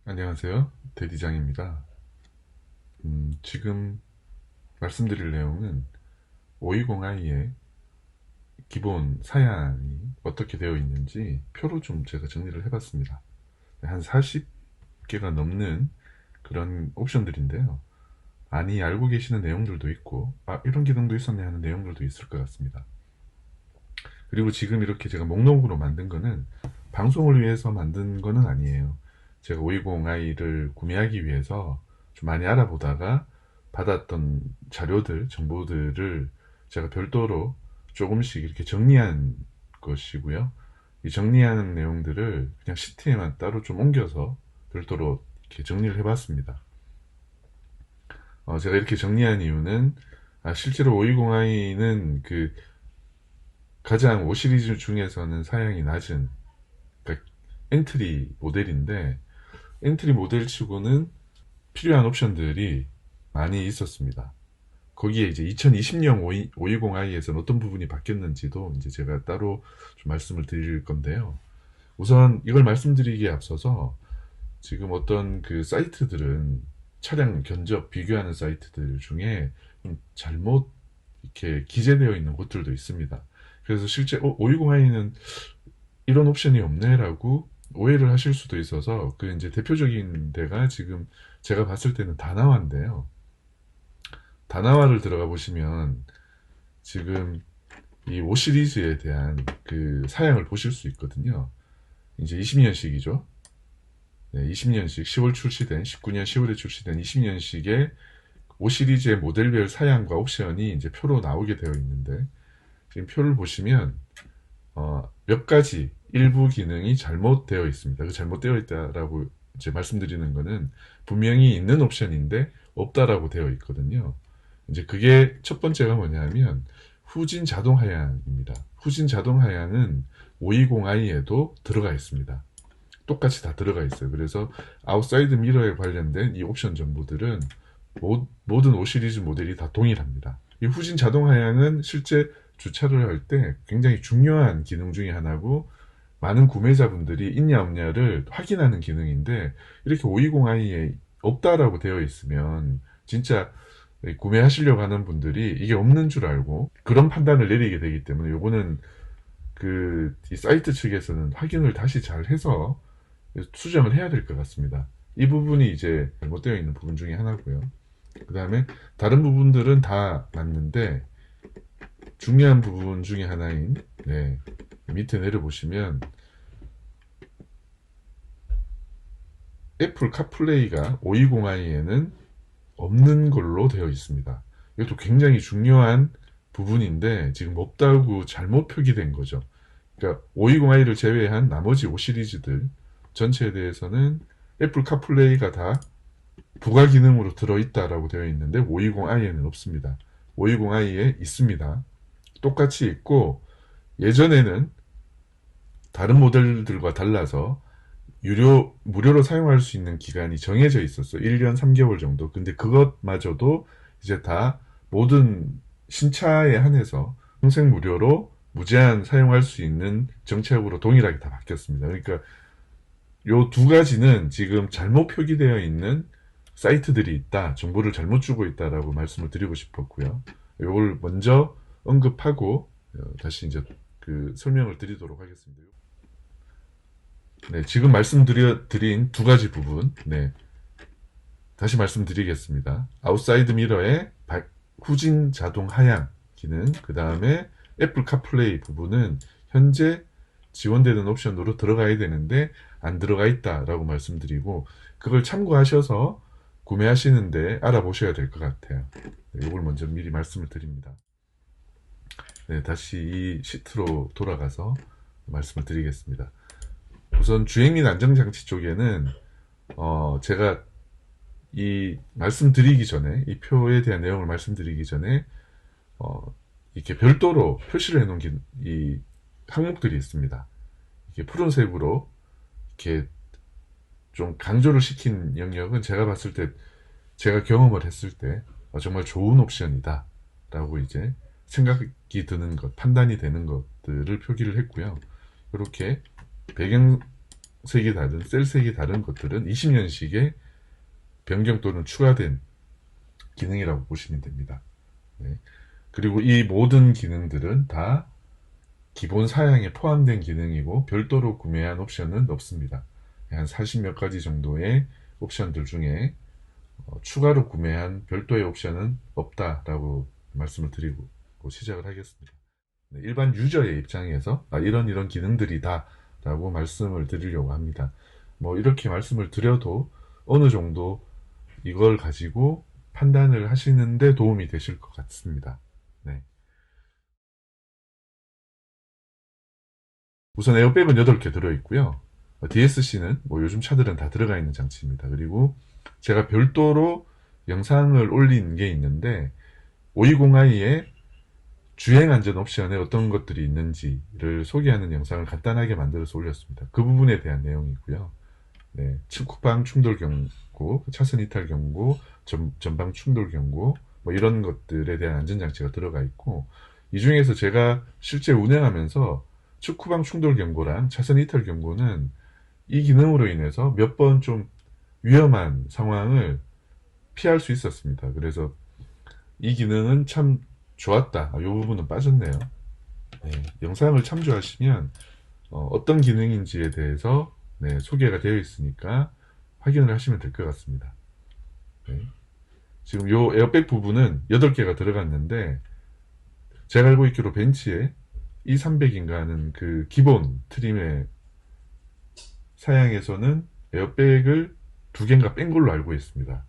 안녕하세요. 대디장입니다. 지금 말씀드릴 내용은 520i의 기본 사양이 어떻게 되어 있는지 표로 좀 제가 정리를 해봤습니다. 한 40개가 넘는 그런 옵션들인데요. 많이 알고 계시는 내용들도 있고, 이런 기능도 있었네 하는 내용들도 있을 것 같습니다. 그리고 지금 이렇게 제가 목록으로 만든 거는 방송을 위해서 만든 거는 아니에요. 제가 520i를 구매하기 위해서 좀 많이 알아보다가 받았던 자료들, 정보들을 제가 별도로 조금씩 이렇게 정리한 것이고요. 이 정리하는 내용들을 그냥 시트에만 따로 좀 옮겨서 별도로 이렇게 정리를 해봤습니다. 제가 이렇게 정리한 이유는 실제로 520i는 그 가장 5 시리즈 중에서는 사양이 낮은, 그러니까 엔트리 모델인데, 엔트리 모델 치고는 필요한 옵션들이 많이 있었습니다. 거기에 이제 2020년 520i에서는 어떤 부분이 바뀌었는지도 이제 제가 따로 좀 말씀을 드릴 건데요. 우선 이걸 말씀드리기에 앞서서 지금 어떤 그 사이트들은 차량 견적 비교하는 사이트들 중에 좀 잘못 이렇게 기재되어 있는 곳들도 있습니다. 그래서 실제 520i는 이런 옵션이 없네라고 오해를 하실 수도 있어서, 그 이제 대표적인 데가 지금 제가 봤을 때는 다나와인데요. 다나와를 들어가 보시면 지금 이 5 시리즈에 대한 그 사양을 보실 수 있거든요. 이제 20년식이죠. 네, 20년식 10월 출시된, 19년 10월에 출시된 20년식의 5 시리즈의 모델별 사양과 옵션이 이제 표로 나오게 되어 있는데, 지금 표를 보시면 몇 가지 일부 기능이 잘못되어 있습니다. 그 잘못되어 있다라고 이제 말씀드리는 거는 분명히 있는 옵션인데 없다라고 되어 있거든요. 이제 그게 첫 번째가 뭐냐면 후진 자동 하향입니다. 후진 자동 하향은 520i에도 들어가 있습니다. 똑같이 다 들어가 있어요. 그래서 아웃사이드 미러에 관련된 이 옵션 정보들은 모든 5 시리즈 모델이 다 동일합니다. 이 후진 자동 하향은 실제 주차를 할 때 굉장히 중요한 기능 중에 하나고, 많은 구매자분들이 있냐 없냐를 확인하는 기능인데, 이렇게 520i에 없다라고 되어 있으면 진짜 구매하시려고 하는 분들이 이게 없는 줄 알고 그런 판단을 내리게 되기 때문에, 요거는 이 사이트 측에서는 확인을 다시 잘 해서 수정을 해야 될 것 같습니다. 이 부분이 이제 잘못되어 있는 부분 중에 하나고요. 그 다음에 다른 부분들은 다 맞는데, 중요한 부분 중에 하나인, 네, 밑에 내려보시면 애플 카플레이가 520i에는 없는 걸로 되어 있습니다. 이것도 굉장히 중요한 부분인데 지금 없다고 잘못 표기된 거죠. 그러니까 520i를 제외한 나머지 5 시리즈들 전체에 대해서는 애플 카플레이가 다 부가 기능으로 들어있다라고 되어 있는데 520i에는 없습니다. 520i에 있습니다. 똑같이 있고, 예전에는 다른 모델들과 달라서 무료로 사용할 수 있는 기간이 정해져 있었어요. 1년 3개월 정도. 근데 그것마저도 이제 다 모든 신차에 한해서 평생 무료로 무제한 사용할 수 있는 정책으로 동일하게 다 바뀌었습니다. 그러니까 요 두 가지는 지금 잘못 표기되어 있는 사이트들이 있다, 정보를 잘못 주고 있다라고 말씀을 드리고 싶었고요. 요걸 먼저 언급하고 다시 이제 그 설명을 드리도록 하겠습니다. 네, 지금 말씀드린 두 가지 부분, 네, 다시 말씀드리겠습니다. 아웃사이드 미러의 후진 자동 하향 기능, 그 다음에 애플 카플레이 부분은 현재 지원되는 옵션으로 들어가야 되는데 안 들어가 있다라고 말씀드리고, 그걸 참고하셔서 구매하시는데 알아보셔야 될 것 같아요. 네, 이걸 먼저 미리 말씀을 드립니다. 네, 다시 이 시트로 돌아가서 말씀을 드리겠습니다. 우선 주행 및 안전장치 쪽에는 제가 이 말씀드리기 전에, 이 표에 대한 내용을 말씀드리기 전에 이렇게 별도로 표시를 해놓은 이 항목들이 있습니다. 이게 푸른색으로 이렇게 좀 강조를 시킨 영역은 제가 봤을 때, 제가 경험을 했을 때 정말 좋은 옵션이다 라고 이제 생각이 드는 것, 판단이 되는 것들을 표기를 했고요. 이렇게 배경 색이 다른, 셀 색이 다른 것들은 20년식의 변경 또는 추가된 기능이라고 보시면 됩니다. 네. 그리고 이 모든 기능들은 다 기본 사양에 포함된 기능이고 별도로 구매한 옵션은 없습니다. 한 40 몇 가지 정도의 옵션들 중에 추가로 구매한 별도의 옵션은 없다라고 말씀을 드리고 시작을 하겠습니다. 네, 일반 유저의 입장에서 이런 기능들이다 라고 말씀을 드리려고 합니다. 뭐 이렇게 말씀을 드려도 어느 정도 이걸 가지고 판단을 하시는데 도움이 되실 것 같습니다. 네. 우선 에어백은 8개 들어있고요. DSC는 뭐 요즘 차들은 다 들어가 있는 장치입니다. 그리고 제가 별도로 영상을 올린 게 있는데 520i의 주행 안전 옵션에 어떤 것들이 있는지를 소개하는 영상을 간단하게 만들어서 올렸습니다. 그 부분에 대한 내용이고요. 네, 측후방 충돌 경고, 차선 이탈 경고, 전방 충돌 경고, 뭐 이런 것들에 대한 안전장치가 들어가 있고, 이 중에서 제가 실제 운행하면서 측후방 충돌 경고랑 차선 이탈 경고는 이 기능으로 인해서 몇 번 좀 위험한 상황을 피할 수 있었습니다. 그래서 이 기능은 참 좋았다. 이 부분은 빠졌네요. 네, 영상을 참조하시면 떤 기능인지에 대해서 네, 소개가 되어 있으니까 확인을 하시면 될 것 같습니다. 네. 지금 요 에어백 부분은 8개가 들어갔는데 제가 알고 있기로 벤츠에 E300인가 하는 그 기본 트림의 사양에서는 에어백을 2개인가 뺀 걸로 알고 있습니다.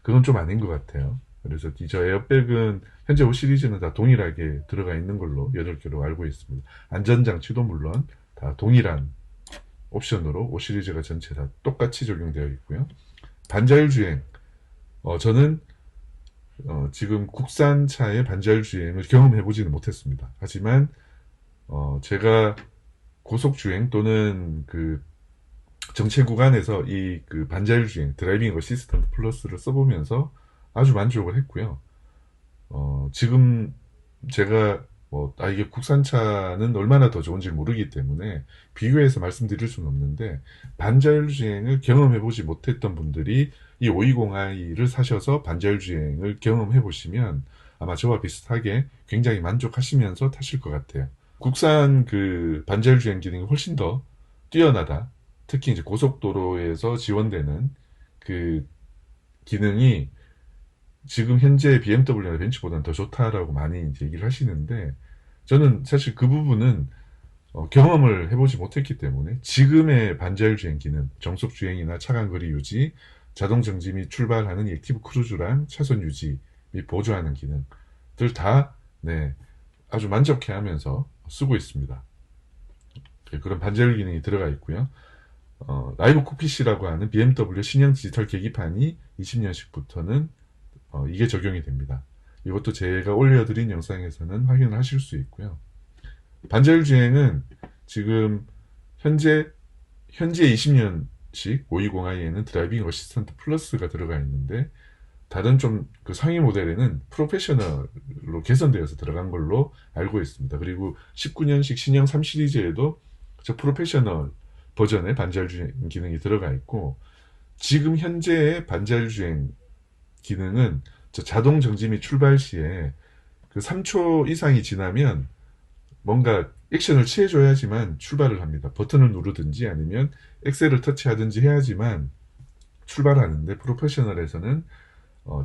그건 좀 아닌 것 같아요. 그래서 저 에어백은 현재 5 시리즈는 다 동일하게 들어가 있는 걸로 8개로 알고 있습니다. 안전장치도 물론 다 동일한 옵션으로 5 시리즈가 전체 다 똑같이 적용되어 있고요. 반자율 주행, 저는 지금 국산차의 반자율 주행을 경험해보지는 못했습니다. 하지만 제가 고속 주행 또는 그 정체 구간에서 이 그 반자율 주행 드라이빙 어시스턴트 플러스를 써보면서 아주 만족을 했고요. 지금 제가 이게 국산차는 얼마나 더 좋은지 모르기 때문에 비교해서 말씀드릴 수는 없는데, 반자율 주행을 경험해보지 못했던 분들이 이 520i를 사셔서 반자율 주행을 경험해보시면 아마 저와 비슷하게 굉장히 만족하시면서 타실 것 같아요. 국산 그 반자율 주행 기능이 훨씬 더 뛰어나다. 특히 이제 고속도로에서 지원되는 그 기능이 지금 현재 BMW나 벤츠보다는 더 좋다라고 많이 이제 얘기를 하시는데, 저는 사실 그 부분은 경험을 해보지 못했기 때문에 지금의 반자율 주행 기능, 정속 주행이나 차간 거리 유지, 자동 정지 및 출발하는 액티브 크루즈랑 차선 유지 및 보조하는 기능들 다 네, 아주 만족해하면서 쓰고 있습니다. 그런 반자율 기능이 들어가 있고요. 라이브 코핏이라고 하는 BMW 신형 디지털 계기판이 20년식부터는 이게 적용이 됩니다. 이것도 제가 올려드린 영상에서는 확인을 하실 수 있고요. 반자율 주행은 지금 현재 20년식 520i에는 드라이빙 어시스턴트 플러스가 들어가 있는데, 다른 좀 그 상위 모델에는 프로페셔널로 개선되어서 들어간 걸로 알고 있습니다. 그리고 19년식 신형 3 시리즈에도 저 프로페셔널 버전의 반자율 주행 기능이 들어가 있고, 지금 현재의 반자율 주행 기능은 저 자동 정지 및 출발 시에 그 3초 이상이 지나면 뭔가 액션을 취해줘야지만 출발을 합니다. 버튼을 누르든지 아니면 엑셀을 터치하든지 해야지만 출발하는데, 프로페셔널에서는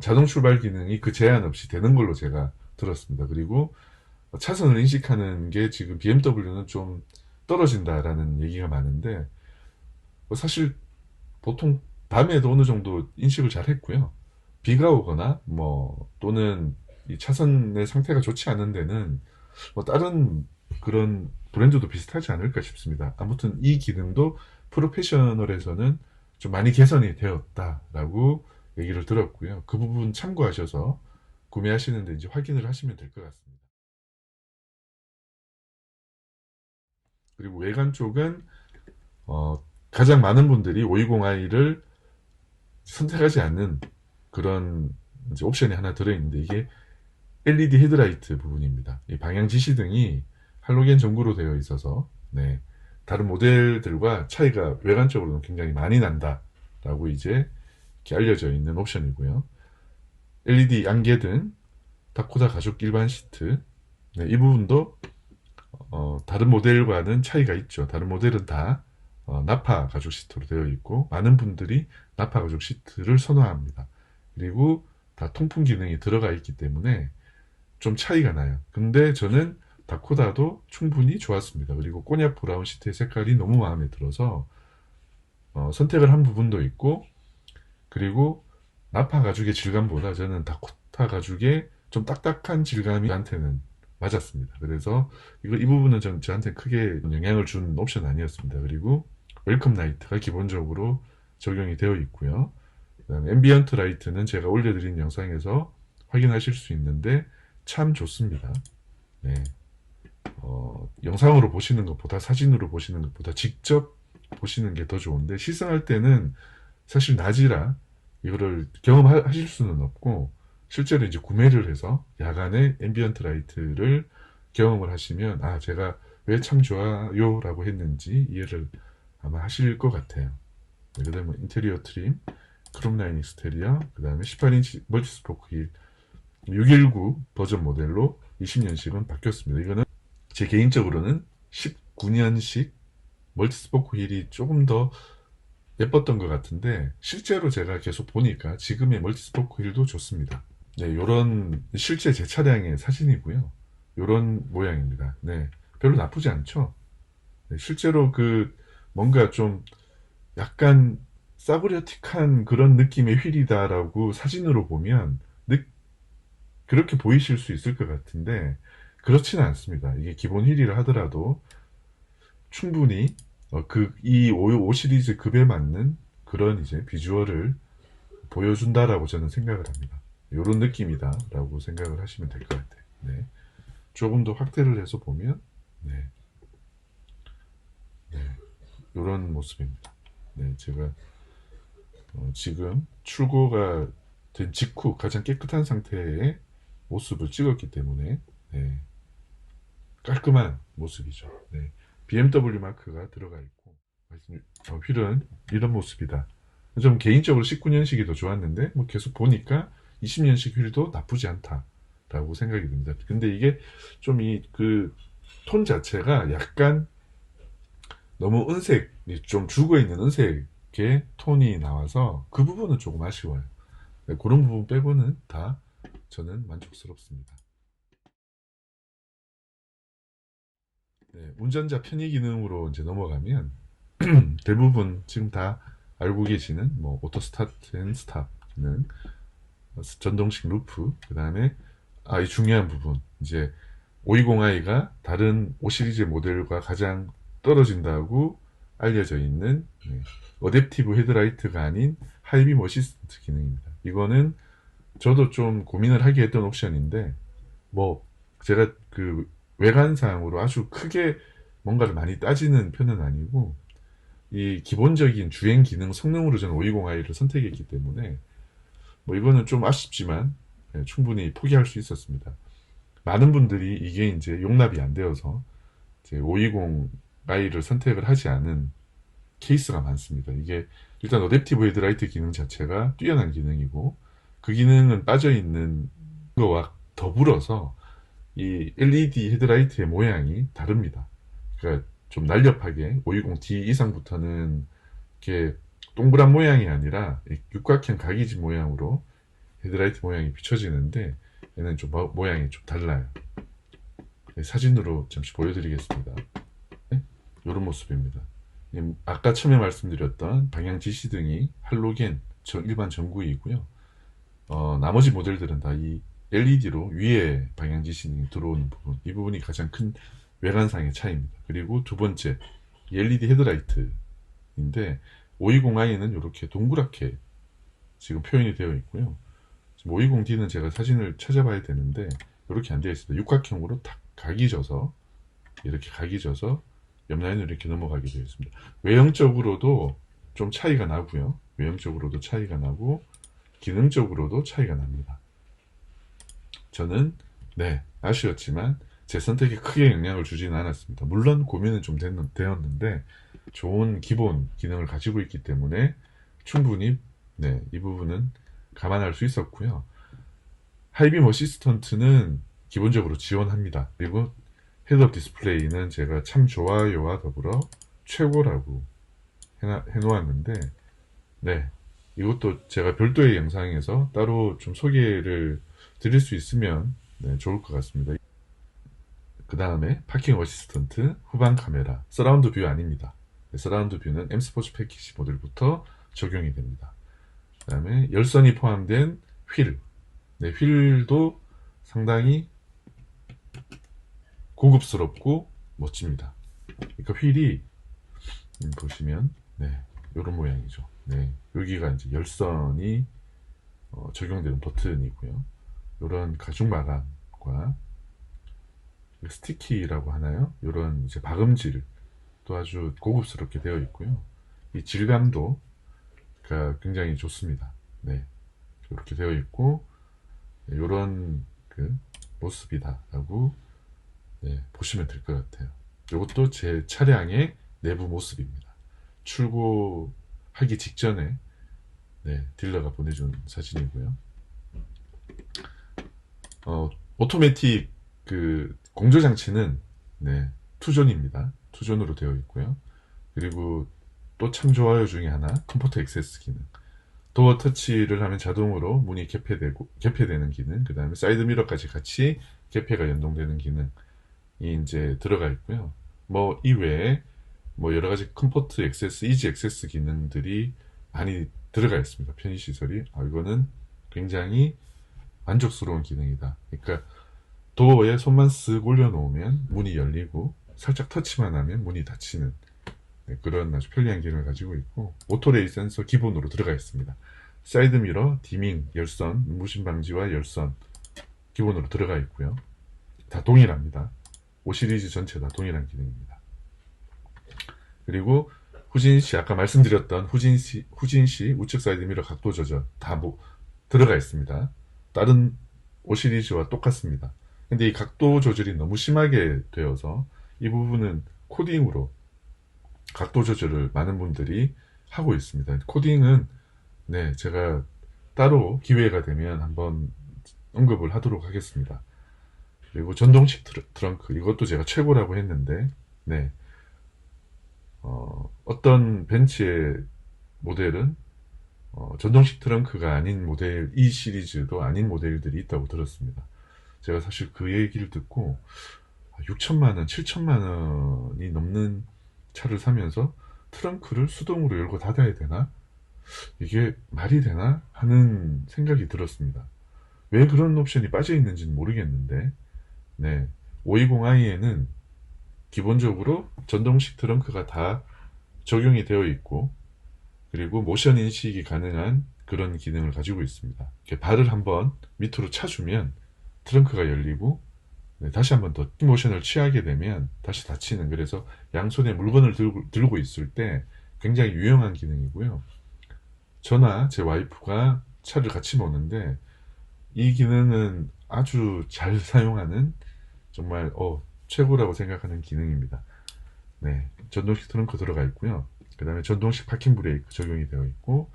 자동 출발 기능이 그 제한 없이 되는 걸로 제가 들었습니다. 그리고 차선을 인식하는 게 지금 BMW는 좀 떨어진다라는 얘기가 많은데, 사실 보통 밤에도 어느 정도 인식을 잘 했고요. 비가 오거나 또는 이 차선의 상태가 좋지 않은 데는 다른 그런 브랜드도 비슷하지 않을까 싶습니다. 아무튼 이 기능도 프로페셔널에서는 좀 많이 개선이 되었다라고 얘기를 들었고요. 그 부분 참고하셔서 구매하시는데 이제 확인을 하시면 될 것 같습니다. 그리고 외관 쪽은 가장 많은 분들이 520i를 선택하지 않는 그런 이제 옵션이 하나 들어있는데, 이게 LED 헤드라이트 부분입니다. 이 방향 지시등이 할로겐 전구로 되어 있어서 네, 다른 모델들과 차이가 외관적으로는 굉장히 많이 난다라고 이제 이렇게 알려져 있는 옵션이고요. LED 양계등, 다코타 가죽 일반 시트, 네, 이 부분도 다른 모델과는 차이가 있죠. 다른 모델은 다 나파 가죽 시트로 되어 있고 많은 분들이 나파 가죽 시트를 선호합니다. 그리고 다 통풍 기능이 들어가 있기 때문에 좀 차이가 나요. 근데 저는 다코다도 충분히 좋았습니다. 그리고 꼬냑 브라운 시트의 색깔이 너무 마음에 들어서 선택을 한 부분도 있고, 그리고 나파 가죽의 질감보다 저는 다코타 가죽의 좀 딱딱한 질감이 저한테는 맞았습니다. 그래서 이 부분은 저한테 크게 영향을 준 옵션 아니었습니다. 그리고 웰컴 라이트가 기본적으로 적용이 되어 있고요. 그다음에 앰비언트 라이트는 제가 올려드린 영상에서 확인하실 수 있는데 참 좋습니다. 네. 영상으로 보시는 것보다 사진으로 보시는 것보다 직접 보시는 게 더 좋은데, 시승할 때는 사실 낮이라 이거를 경험하실 수는 없고, 실제로 이제 구매를 해서 야간에 앰비언트 라이트를 경험을 하시면 제가 왜 참 좋아요 라고 했는지 이해를 아마 하실 것 같아요. 네, 그 다음에 인테리어 트림, 크롬 라인 익스테리어, 그 다음에 18인치 멀티스포크 휠 619 버전 모델로 20년식은 바뀌었습니다. 이거는 제 개인적으로는 19년식 멀티스포크 휠이 조금 더 예뻤던 것 같은데, 실제로 제가 계속 보니까 지금의 멀티스포크 휠도 좋습니다. 네, 요런 실제 제 차량의 사진이고요. 요런 모양입니다. 네, 별로 나쁘지 않죠? 네, 실제로 뭔가 좀 약간 싸구려틱한 그런 느낌의 휠이다라고 사진으로 보면 그렇게 보이실 수 있을 것 같은데, 그렇지는 않습니다. 이게 기본 휠이라 하더라도 충분히 이 5 시리즈 급에 맞는 그런 이제 비주얼을 보여준다라고 저는 생각을 합니다. 이런 느낌이다라고 생각을 하시면 될 것 같아요. 네. 조금 더 확대를 해서 보면, 네, 네, 이런 모습입니다. 네, 제가 지금 출고가 된 직후 가장 깨끗한 상태의 모습을 찍었기 때문에, 네, 깔끔한 모습이죠. 네. BMW 마크가 들어가 있고, 휠은 이런 모습이다. 좀 개인적으로 19년식이 더 좋았는데, 뭐 계속 보니까 20년식 휠도 나쁘지 않다라고 생각이 듭니다. 근데 이게 좀 톤 자체가 약간 너무 은색이 좀 죽어 있는 은색의 톤이 나와서 그 부분은 조금 아쉬워요. 네, 그런 부분 빼고는 다 저는 만족스럽습니다. 네, 운전자 편의 기능으로 이제 넘어가면 대부분 지금 다 알고 계시는 뭐 오토 스타트 앤 스탑 기능, 전동식 루프, 그 다음에 이 중요한 부분, 이제 520i가 다른 5 시리즈 모델과 가장 떨어진다고 알려져 있는 어댑티브 헤드라이트가 아닌 하이빔 어시스턴트 기능입니다. 이거는 저도 좀 고민을 하게 했던 옵션인데, 뭐 제가 외관상으로 아주 크게 뭔가를 많이 따지는 편은 아니고, 이 기본적인 주행 기능 성능으로 저는 520i를 선택했기 때문에 뭐 이거는 좀 아쉽지만 충분히 포기할 수 있었습니다. 많은 분들이 이게 이제 용납이 안 되어서 이제 520i를 선택을 하지 않은 케이스가 많습니다. 이게 일단 어댑티브 헤드라이트 기능 자체가 뛰어난 기능이고, 그 기능은 빠져 있는 거와 더불어서 이 LED 헤드라이트의 모양이 다릅니다. 그러니까 좀 날렵하게 520D 이상부터는 이렇게 동그란 모양이 아니라 육각형 각이지 모양으로 헤드라이트 모양이 비춰지는데, 얘는 좀 모양이 좀 달라요. 사진으로 잠시 보여드리겠습니다. 네? 이런 모습입니다. 아까 처음에 말씀드렸던 방향 지시등이 할로겐 일반 전구이고요. 나머지 모델들은 다 이 LED로 위에 방향 지시등이 들어오는 부분, 이 부분이 가장 큰 외관상의 차이입니다. 그리고 두 번째, LED 헤드라이트인데 520i는 이렇게 동그랗게 지금 표현이 되어 있고요. 520D는 제가 사진을 찾아봐야 되는데 이렇게 안 되어 있습니다. 육각형으로 탁 각이 져서, 이렇게 각이 져서 옆라인으로 이렇게 넘어가게 되어 있습니다. 외형적으로도 좀 차이가 나고요. 외형적으로도 차이가 나고 기능적으로도 차이가 납니다. 저는 아쉬웠지만 제 선택에 크게 영향을 주지는 않았습니다. 물론 고민은 좀 되었는데 좋은 기본 기능을 가지고 있기 때문에 충분히 네, 이 부분은 감안할 수 있었고요. 하이빔 어시스턴트는 기본적으로 지원합니다. 그리고 헤드업 디스플레이는 제가 참 좋아요와 더불어 최고라고 해놓았는데 네, 이것도 제가 별도의 영상에서 따로 좀 소개를 드릴 수 있으면 네, 좋을 것 같습니다. 그 다음에 파킹 어시스턴트, 후방 카메라, 서라운드 뷰 아닙니다. 네, 서라운드 뷰는 M 스포츠 패키지 모델부터 적용이 됩니다. 그 다음에 열선이 포함된 휠, 네, 휠도 상당히 고급스럽고 멋집니다. 그러니까 휠이 보시면 네, 이런 모양이죠. 네, 여기가 이제 열선이 적용되는 버튼이고요. 이런 가죽 마감과 스티키라고 하나요? 이런 이제 박음질 또 아주 고급스럽게 되어 있고요. 이 질감도 굉장히 좋습니다. 네, 이렇게 되어 있고 이런 그 모습이다라고 네, 보시면 될 것 같아요. 이것도 제 차량의 내부 모습입니다. 출고하기 직전에 네, 딜러가 보내준 사진이고요. 오토매틱 그 공조 장치는 네, 투존입니다. 투존으로 되어 있고요. 그리고 또 참 좋아요 중에 하나 컴포트 액세스 기능. 도어 터치를 하면 자동으로 문이 개폐되는 기능, 그 다음에 사이드 미러까지 같이 개폐가 연동되는 기능이 이제 들어가 있고요. 뭐 이외에 뭐 여러 가지 컴포트 액세스, 이지 액세스 기능들이 많이 들어가 있습니다. 편의 시설이. 이거는 굉장히 만족스러운 기능이다. 그러니까 도어에 손만 쓱 올려놓으면 문이 열리고 살짝 터치만 하면 문이 닫히는 네, 그런 아주 편리한 기능을 가지고 있고 오토레이 센서 기본으로 들어가 있습니다. 사이드 미러, 디밍, 열선, 무심 방지와 열선 기본으로 들어가 있고요. 다 동일합니다. 5 시리즈 전체 다 동일한 기능입니다. 그리고 후진시 아까 말씀드렸던 후진시 우측 사이드 미러 각도 조절 다 들어가 있습니다. 다른 5 시리즈와 똑같습니다. 근데 이 각도 조절이 너무 심하게 되어서 이 부분은 코딩으로 각도 조절을 많은 분들이 하고 있습니다. 코딩은 네, 제가 따로 기회가 되면 한번 언급을 하도록 하겠습니다. 그리고 전동식 트렁크 이것도 제가 최고라고 했는데 네, 어떤 벤츠의 모델은 전동식 트렁크가 아닌 모델 E 시리즈도 아닌 모델들이 있다고 들었습니다. 제가 사실 그 얘기를 듣고 6천만원, 7천만원이 넘는 차를 사면서 트렁크를 수동으로 열고 닫아야 되나? 이게 말이 되나? 하는 생각이 들었습니다. 왜 그런 옵션이 빠져 있는지는 모르겠는데, 네. 520i에는 기본적으로 전동식 트렁크가 다 적용이 되어 있고, 그리고 모션 인식이 가능한 그런 기능을 가지고 있습니다. 발을 한번 밑으로 차주면 트렁크가 열리고, 네, 다시 한번 더 모션을 취하게 되면 다시 닫히는, 그래서 양손에 물건을 들고 있을 때 굉장히 유용한 기능이고요. 저나 제 와이프가 차를 같이 모는데 이 기능은 아주 잘 사용하는 정말 최고라고 생각하는 기능입니다. 네, 전동식 트렁크 들어가 있고요. 그 다음에 전동식 파킹 브레이크 적용이 되어 있고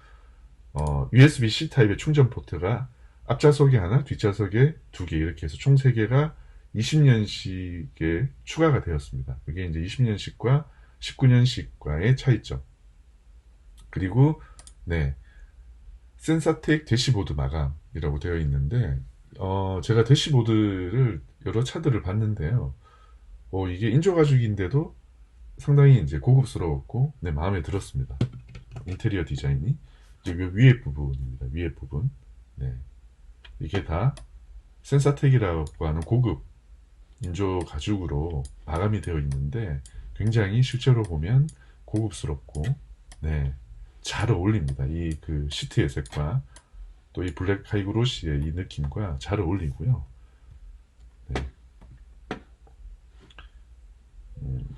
USB-C 타입의 충전 포트가 앞좌석에 하나, 뒷좌석에 두 개 이렇게 해서 총 3개가 20년식에 추가가 되었습니다. 그게 이제 20년식과 19년식과의 차이점. 그리고 네, 센사텍 대시보드 마감이라고 되어 있는데 제가 대시보드를 여러 차들을 봤는데요. 이게 인조 가죽인데도 상당히 이제 고급스러웠고 네, 마음에 들었습니다. 인테리어 디자인이 이제 위에 부분입니다. 위에 부분. 네, 이게 다 센사텍이라고 하는 고급 인조 가죽으로 마감이 되어 있는데 굉장히 실제로 보면 고급스럽고 네, 잘 어울립니다. 이 그 시트의 색과 또 이 블랙 하이그로시의 이 느낌과 잘 어울리고요. 네.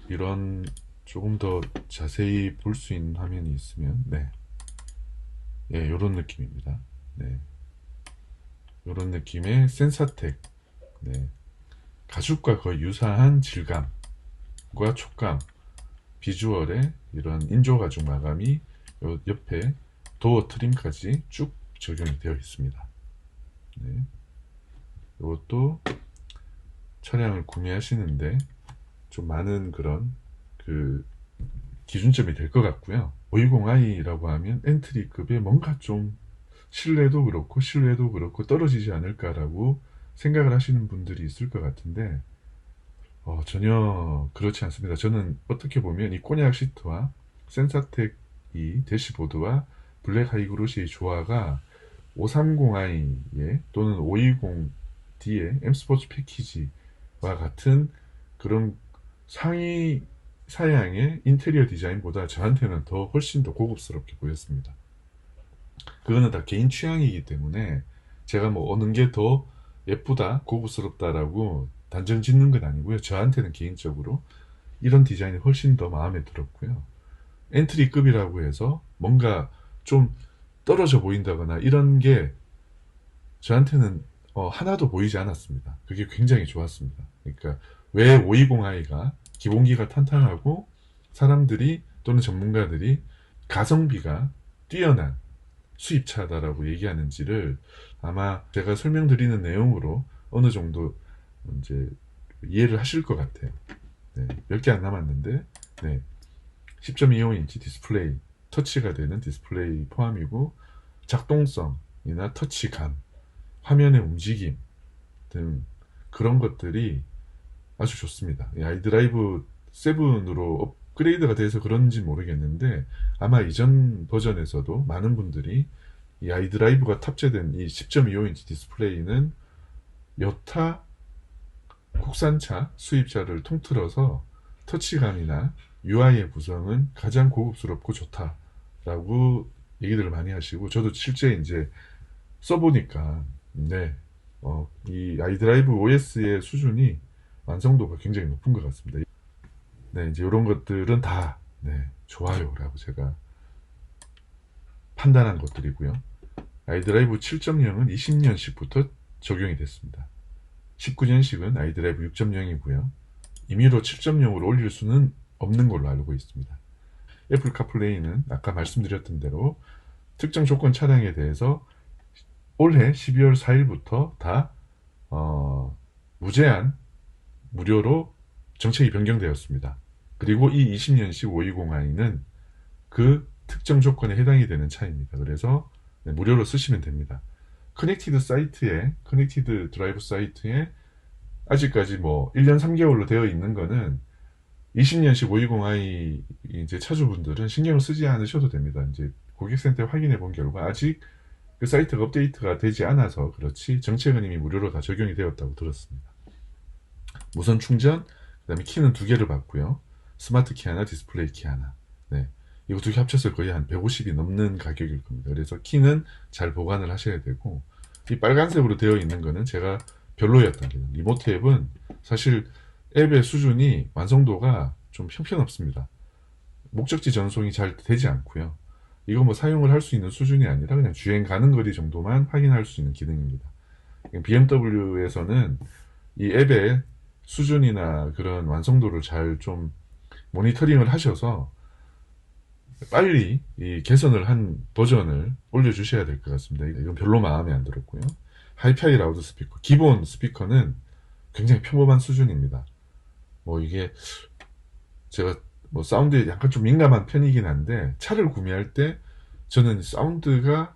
이런 조금 더 자세히 볼 수 있는 화면이 있으면 네, 예, 이런 느낌입니다. 네, 이런 느낌의 센사텍 네, 가죽과 거의 유사한 질감과 촉감, 비주얼의 이런 인조 가죽 마감이 요 옆에 도어 트림까지 쭉 적용이 되어 있습니다. 네. 이것도 차량을 구매하시는데 좀 많은 그런 그 기준점이 될 것 같고요. 520i라고 하면 엔트리급에 뭔가 좀 신뢰도 그렇고 신뢰도 그렇고 떨어지지 않을까라고 생각을 하시는 분들이 있을 것 같은데 전혀 그렇지 않습니다. 저는 어떻게 보면 이 꼬냑 시트와 센사텍 이 대시보드와 블랙 하이그로시의 조화가 530i에 또는 520D의 M 스포츠 패키지와 같은 그런 상위 사양의 인테리어 디자인보다 저한테는 더 훨씬 더 고급스럽게 보였습니다. 그거는 다 개인 취향이기 때문에 제가 뭐 어느 게 더 예쁘다, 고급스럽다라고 단정 짓는 건 아니고요. 저한테는 개인적으로 이런 디자인이 훨씬 더 마음에 들었고요. 엔트리급이라고 해서 뭔가 좀 떨어져 보인다거나 이런 게 저한테는 하나도 보이지 않았습니다. 그게 굉장히 좋았습니다. 그러니까 왜 520i가 기본기가 탄탄하고 사람들이 또는 전문가들이 가성비가 뛰어난 수입차다라고 얘기하는지를 아마 제가 설명드리는 내용으로 어느 정도 이제 이해를 하실 것 같아요. 네, 몇 개 안 남았는데, 네, 10.25인치 디스플레이, 터치가 되는 디스플레이 포함이고, 작동성이나 터치감, 화면의 움직임 등 그런 것들이 아주 좋습니다. 이 아이드라이브 7으로 업그레이드가 돼서 그런지 모르겠는데 아마 이전 버전에서도 많은 분들이 이 아이드라이브가 탑재된 이 10.25인치 디스플레이는 여타 국산차 수입차를 통틀어서 터치감이나 UI의 구성은 가장 고급스럽고 좋다라고 얘기들을 많이 하시고 저도 실제 이제 써보니까 네, 이 아이드라이브 OS의 수준이 완성도가 굉장히 높은 것 같습니다. 네, 이제 이런 것들은 다 네, 좋아요라고 제가 판단한 것들이고요. 아이드라이브 7.0은 20년식부터 적용이 됐습니다. 19년식은 아이드라이브 6.0이고요. 임의로 7.0으로 올릴 수는 없는 걸로 알고 있습니다. 애플 카플레이는 아까 말씀드렸던 대로 특정 조건 차량에 대해서 올해 12월 4일부터 다 무제한 무료로 정책이 변경되었습니다. 그리고 이 20년식 520i는 그 특정 조건에 해당이 되는 차입니다. 그래서 네, 무료로 쓰시면 됩니다. 커넥티드 드라이브 사이트에 아직까지 뭐 1년 3개월로 되어 있는 거는 20년식 520i 이제 차주분들은 신경을 쓰지 않으셔도 됩니다. 이제 고객센터에 확인해 본 결과 아직 그 사이트가 업데이트가 되지 않아서 그렇지 정책은 이미 무료로 다 적용이 되었다고 들었습니다. 무선 충전, 그 다음에 키는 두 개를 받고요. 스마트 키 하나, 디스플레이 키 하나. 네. 이거 두 개 합쳐서 거의 한 150이 넘는 가격일 겁니다. 그래서 키는 잘 보관을 하셔야 되고, 이 빨간색으로 되어 있는 거는 제가 별로였던 게, 리모트 앱은 사실 앱의 수준이 완성도가 좀 형편없습니다. 목적지 전송이 잘 되지 않고요. 이거 뭐 사용을 할 수 있는 수준이 아니라 그냥 주행 가는 거리 정도만 확인할 수 있는 기능입니다. BMW에서는 이 앱의 수준이나 그런 완성도를 잘 좀 모니터링을 하셔서 빨리 이 개선을 한 버전을 올려주셔야 될 것 같습니다. 이건 별로 마음에 안 들었고요. 하이파이 라우드 스피커, 기본 스피커는 굉장히 평범한 수준입니다. 뭐 이게 제가 뭐 사운드에 약간 좀 민감한 편이긴 한데 차를 구매할 때 저는 사운드가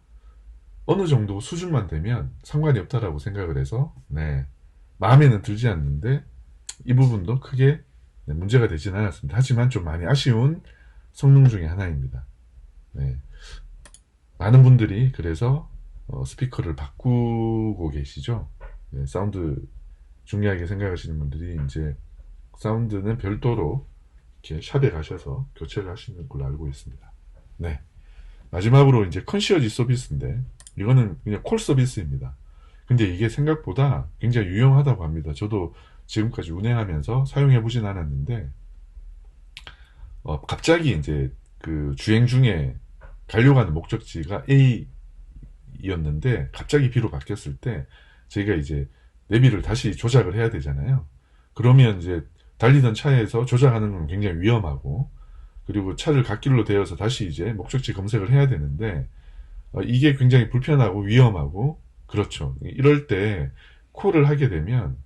어느 정도 수준만 되면 상관이 없다라고 생각을 해서 네, 마음에는 들지 않는데 이 부분도 크게 문제가 되진 않았습니다. 하지만 좀 많이 아쉬운 성능 중에 하나입니다. 네. 많은 분들이 그래서 스피커를 바꾸고 계시죠. 네, 사운드 중요하게 생각하시는 분들이 이제 사운드는 별도로 이렇게 샵에 가셔서 교체를 하시는 걸로 알고 있습니다. 네. 마지막으로 이제 컨시어지 서비스인데 이거는 그냥 콜 서비스입니다. 근데 이게 생각보다 굉장히 유용하다고 합니다. 저도 지금까지 운행하면서 사용해 보진 않았는데 갑자기 이제 그 주행 중에 가려고 하는 목적지가 A였는데 갑자기 B로 바뀌었을 때 저희가 이제 내비를 다시 조작을 해야 되잖아요. 그러면 이제 달리던 차에서 조작하는 건 굉장히 위험하고, 그리고 차를 갓길로 대어서 다시 이제 목적지 검색을 해야 되는데, 이게 굉장히 불편하고 위험하고, 그렇죠. 이럴 때 콜을 하게 되면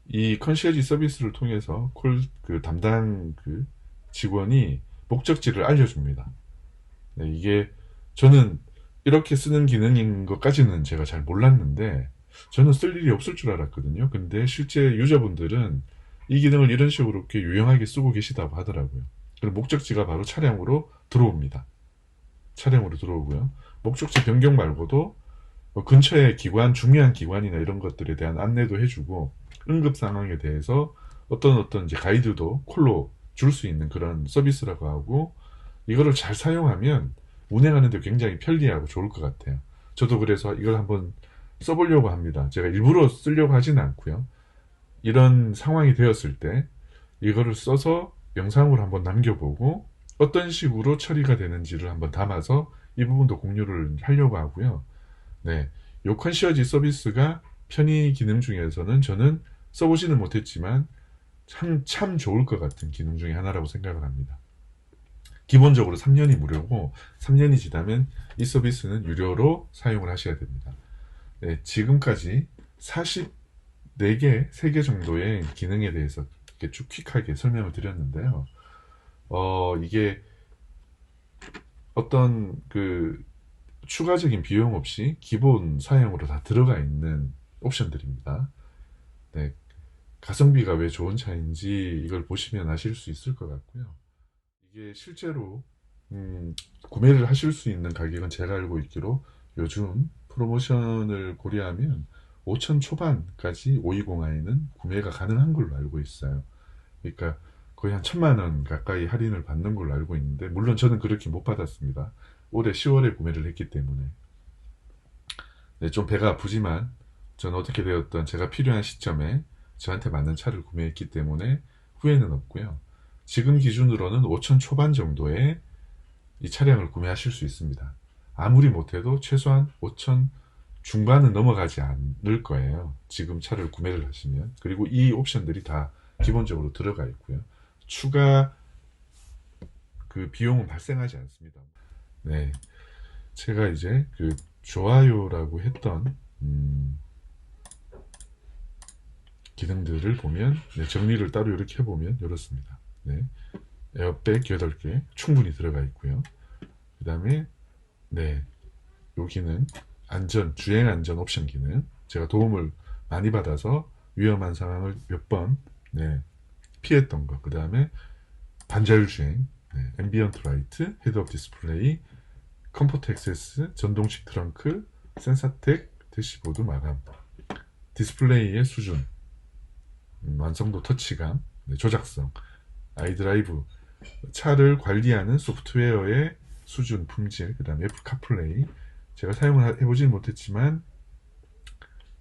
이 컨시어지 서비스를 통해서 그 담당 그 직원이 목적지를 알려줍니다. 네, 이게 저는 이렇게 쓰는 기능인 것까지는 제가 잘 몰랐는데, 저는 쓸 일이 없을 줄 알았거든요. 근데 실제 유저분들은 이 기능을 이런 식으로 이렇게 유용하게 쓰고 계시다고 하더라고요. 그리고 목적지가 바로 차량으로 들어옵니다. 차량으로 들어오고요. 목적지 변경 말고도 근처의 기관, 중요한 기관이나 이런 것들에 대한 안내도 해주고, 응급 상황에 대해서 어떤 이제 가이드도 콜로 줄 수 있는 그런 서비스라고 하고, 이거를 잘 사용하면 운행하는데 굉장히 편리하고 좋을 것 같아요. 저도 그래서 이걸 한번 써보려고 합니다. 제가 일부러 쓰려고 하지는 않고요. 이런 상황이 되었을 때 이거를 써서 영상으로 한번 남겨보고 어떤 식으로 처리가 되는지를 한번 담아서 이 부분도 공유를 하려고 하고요. 네, 요 컨시어지 서비스가 편의 기능 중에서는 저는 써보지는 못했지만 참 좋을 것 같은 기능 중에 하나라고 생각을 합니다. 기본적으로 3년이 무료고 3년이 지나면 이 서비스는 유료로 사용을 하셔야 됩니다. 네, 지금까지 44개, 3개 정도의 기능에 대해서 이렇게 쭉 퀵하게 설명을 드렸는데요. 이게 어떤 그 추가적인 비용 없이 기본 사양으로 다 들어가 있는 옵션들입니다. 네, 가성비가 왜 좋은 차인지 이걸 보시면 아실 수 있을 것 같고요. 이게 실제로 구매를 하실 수 있는 가격은 제가 알고 있기로 요즘 프로모션을 고려하면 5천 초반까지 520i는 구매가 가능한 걸로 알고 있어요. 그러니까 거의 한 1,000만 원 가까이 할인을 받는 걸로 알고 있는데, 물론 저는 그렇게 못 받았습니다. 올해 10월에 구매를 했기 때문에. 네, 좀 배가 아프지만 저는 어떻게 되었던 제가 필요한 시점에 저한테 맞는 차를 구매했기 때문에 후회는 없고요. 지금 기준으로는 5천 초반 정도의 이 차량을 구매하실 수 있습니다. 아무리 못해도 최소한 5천 중반은 넘어가지 않을 거예요. 지금 차를 구매를 하시면. 그리고 이 옵션들이 다 기본적으로 들어가 있고요. 추가 그 비용은 발생하지 않습니다. 네, 제가 이제 그 좋아요라고 했던 기능들을 보면, 네, 정리를 따로 이렇게 해보면 이렇습니다. 네, 에어백 8개 충분히 들어가 있고요. 그 다음에 네, 여기는 주행 안전 옵션 기능, 제가 도움을 많이 받아서 위험한 상황을 몇 번 피했던 거. 그 다음에 반자율 주행, 앰비언트 라이트, 헤드업 디스플레이, 컴포트 액세스, 전동식 트렁크, 센사텍 대시보드 마감, 디스플레이의 수준, 완성도 터치감, 조작성, 아이드라이브, 차를 관리하는 소프트웨어의 수준, 품질, 그 다음에 애플 카플레이. 제가 사용을 해보진 못했지만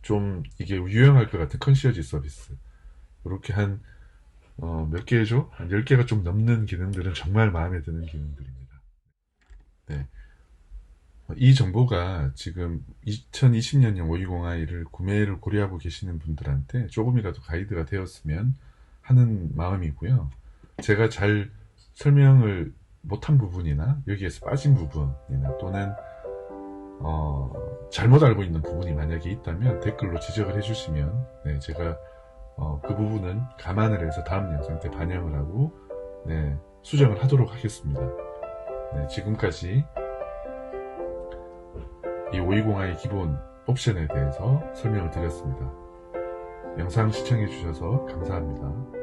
좀 이게 유용할 것 같은 컨시어지 서비스. 이렇게 몇 개죠? 한 10개가 좀 넘는 기능들은 정말 마음에 드는 기능들입니다. 네. 이 정보가 지금 2020년형 520i를 구매를 고려하고 계시는 분들한테 조금이라도 가이드가 되었으면 하는 마음이고요. 제가 잘 설명을 못한 부분이나 여기에서 빠진 부분이나 또는 잘못 알고 있는 부분이 만약에 있다면 댓글로 지적을 해주시면, 네, 제가 그 부분은 감안을 해서 다음 영상 때 반영을 하고 수정을 하도록 하겠습니다. 네, 지금까지 이 520i 기본 옵션에 대해서 설명을 드렸습니다. 영상 시청해 주셔서 감사합니다.